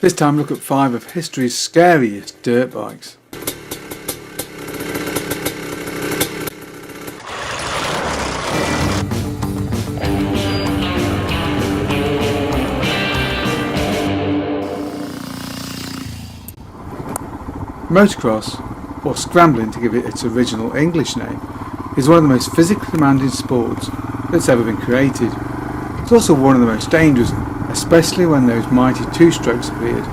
This time look at 5 of history's scariest dirt bikes. Motocross, or scrambling to give it its original English name, is one of the most physically demanding sports that's ever been created. It's also one of the most dangerous, especially when those mighty two-strokes appeared.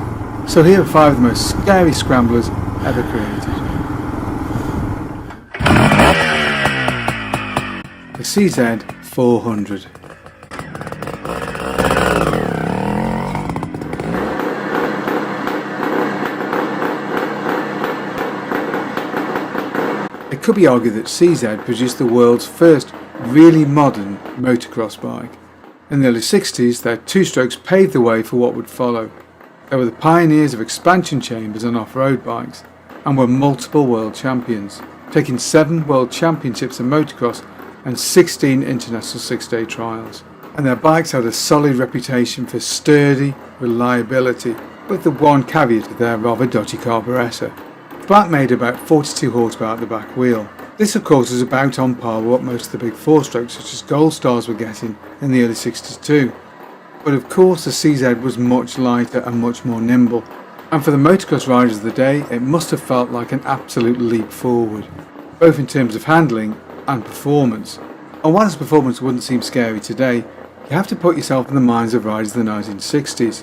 So here are 5 of the most scary scramblers ever created. The CZ 400. It could be argued that CZ produced the world's first really modern motocross bike. In the early 60s, their two-strokes paved the way for what would follow. They were the pioneers of expansion chambers on off-road bikes, and were multiple world champions, taking 7 world championships in motocross and 16 international 6-day trials. And their bikes had a solid reputation for sturdy reliability, with the one caveat of their rather dodgy carburettor. The bike made about 42 horsepower at the back wheel. This of course was about on par with what most of the big 4-strokes such as Gold Stars were getting in the early 60s too. But of course the CZ was much lighter and much more nimble, and for the motocross riders of the day it must have felt like an absolute leap forward, both in terms of handling and performance. And while its performance wouldn't seem scary today, you have to put yourself in the minds of riders of the 1960s.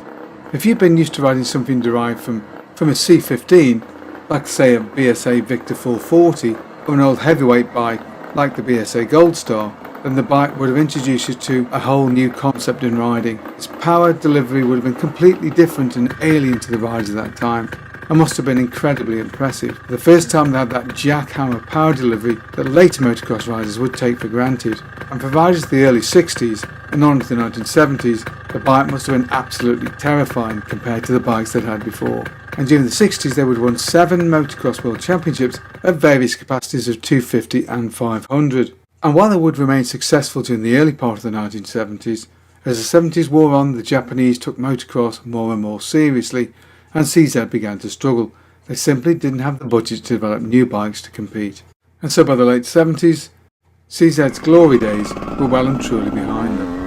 If you've been used to riding something derived from a C15, like say a BSA Victor 440, or an old heavyweight bike like the BSA Gold Star, then the bike would have introduced you to a whole new concept in riding. Its power delivery would have been completely different and alien to the riders of that time, and must have been incredibly impressive. For the first time they had that jackhammer power delivery that later motocross riders would take for granted. And for riders of the early 60s and on into the 1970s, the bike must have been absolutely terrifying compared to the bikes they'd had before. And during the 60s they would won 7 motocross world championships at various capacities of 250 and 500. And while they would remain successful during the early part of the 1970s, as the 70s wore on, the Japanese took motocross more and more seriously, and CZ began to struggle. They simply didn't have the budget to develop new bikes to compete. And so by the late 70s, CZ's glory days were well and truly behind them.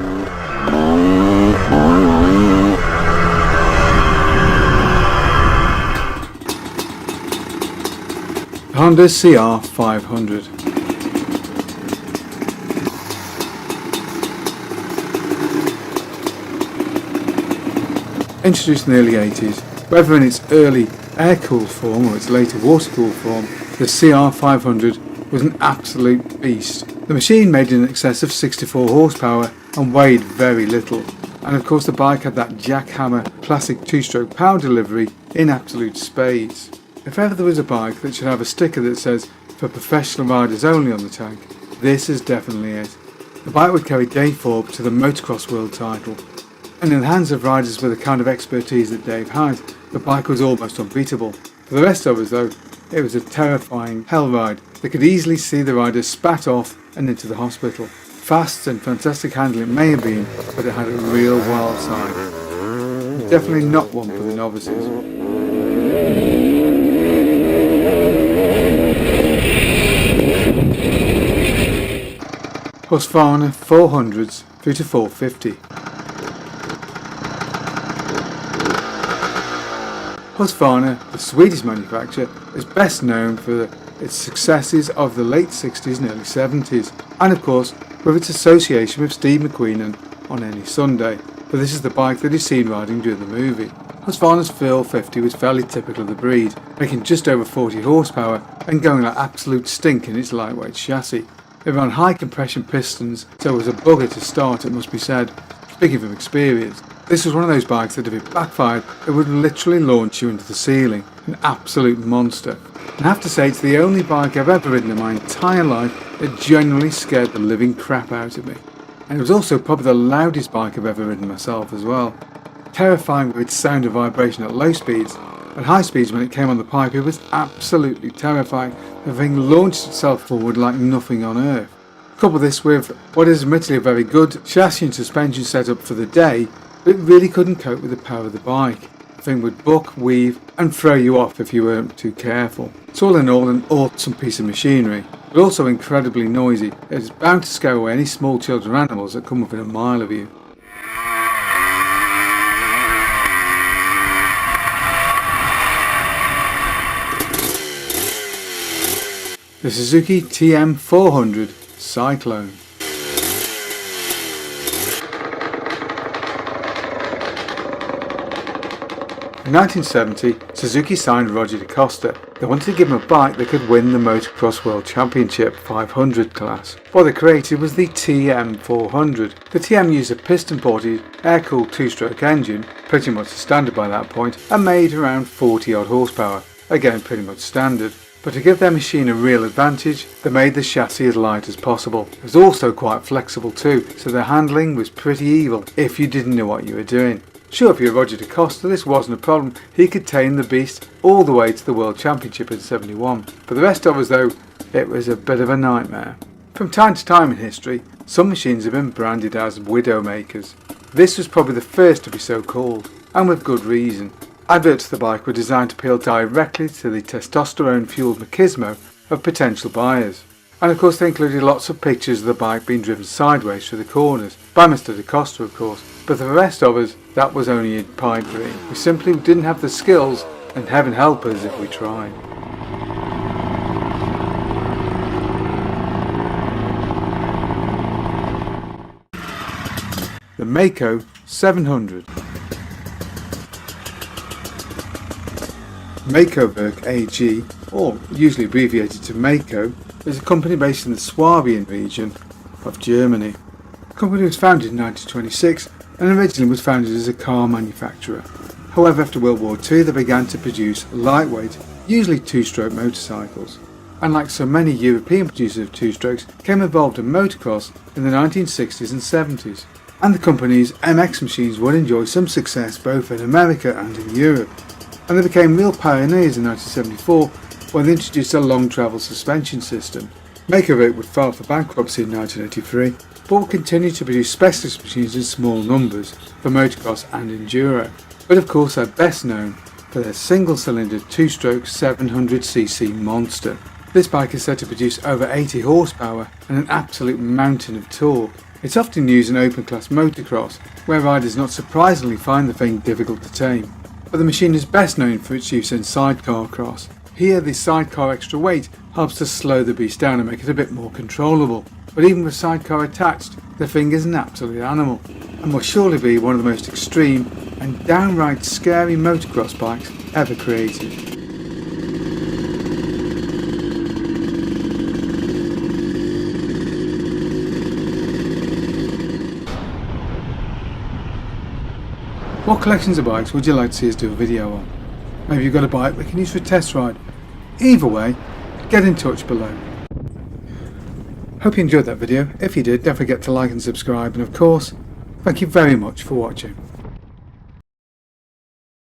The Honda CR 500. Introduced in the early 80s, whether in its early air-cooled form or its later water-cooled form, the CR 500 was an absolute beast. The machine made in excess of 64 horsepower and weighed very little. And of course the bike had that jackhammer classic 2-stroke power delivery in absolute spades. If ever there was a bike that should have a sticker that says "for professional riders only" on the tank, this is definitely it. The bike would carry Dave Forbes to the motocross world title. And in the hands of riders with the kind of expertise that Dave had, the bike was almost unbeatable. For the rest of us though, it was a terrifying hell ride that could easily see the rider spat off and into the hospital. Fast and fantastic handling it may have been, but it had a real wild side. Definitely not one for the novices. Husqvarna 400s through to 450. Husqvarna, the Swedish manufacturer, is best known for its successes of the late 60s and early 70s, and of course with its association with Steve McQueen on Any Sunday, for this is the bike that is seen riding during the movie. Husqvarna's 450 was fairly typical of the breed, making just over 40 horsepower and going like absolute stink in its lightweight chassis. It ran high compression pistons, so it was a bugger to start, it must be said, speaking from experience. This was one of those bikes that if it backfired, it would literally launch you into the ceiling. An absolute monster. And I have to say it's the only bike I've ever ridden in my entire life that genuinely scared the living crap out of me. And it was also probably the loudest bike I've ever ridden myself as well. Terrifying with its sound of vibration at low speeds. At high speeds when it came on the pipe it was absolutely terrifying. The thing launched itself forward like nothing on earth. Couple this with what is admittedly a very good chassis and suspension setup for the day, but it really couldn't cope with the power of the bike. thing would buck, weave and throw you off if you weren't too careful. It's all in all an awesome piece of machinery, but also incredibly noisy. It's bound to scare away any small children or animals that come within a mile of you. The Suzuki TM400 Cyclone. In 1970, Suzuki signed Roger Posta. They wanted to give him a bike that could win the Motocross World Championship 500 class. What they created was the TM400. The TM used a piston-ported, air-cooled two-stroke engine, pretty much standard by that point, and made around 40 odd horsepower, again pretty much standard. But to give their machine a real advantage, they made the chassis as light as possible. It was also quite flexible too, so the handling was pretty evil if you didn't know what you were doing. Sure, if you're Roger Costa, this wasn't a problem. He could tame the beast all the way to the World Championship in '71. For the rest of us though, it was a bit of a nightmare. From time to time in history, some machines have been branded as widow makers. This was probably the first to be so called, and with good reason. Adverts for the bike were designed to appeal directly to the testosterone-fueled machismo of potential buyers. And of course they included lots of pictures of the bike being driven sideways through the corners, by Mr. Da Costa of course, but for the rest of us that was only a pipe dream. We simply didn't have the skills, and heaven help us if we tried. The Mako 700. Mako AG, or usually abbreviated to Mako, is a company based in the Swabian region of Germany. The company was founded in 1926 and originally was founded as a car manufacturer. However, after World War II they began to produce lightweight, usually two-stroke motorcycles. And like so many European producers of two-strokes, became involved in motocross in the 1960s and 70s. And the company's MX machines would enjoy some success both in America and in Europe. And they became real pioneers in 1974 when they introduced a long travel suspension system. Mako would file for bankruptcy in 1983, but would continue to produce specialist machines in small numbers for motocross and enduro. But of course they're best known for their single-cylinder two-stroke 700cc monster. This bike is said to produce over 80 horsepower and an absolute mountain of torque. It's often used in open-class motocross, where riders not surprisingly find the thing difficult to tame. But the machine is best known for its use in sidecar cross. Here the sidecar extra weight helps to slow the beast down and make it a bit more controllable. But even with sidecar attached, the thing is an absolute animal, and will surely be one of the most extreme and downright scary motocross bikes ever created. What collections of bikes would you like to see us do a video on? Maybe you've got a bike we can use for a test ride. Either way, get in touch below. Hope you enjoyed that video. If you did, don't forget to like and subscribe, and of course, thank you very much for watching.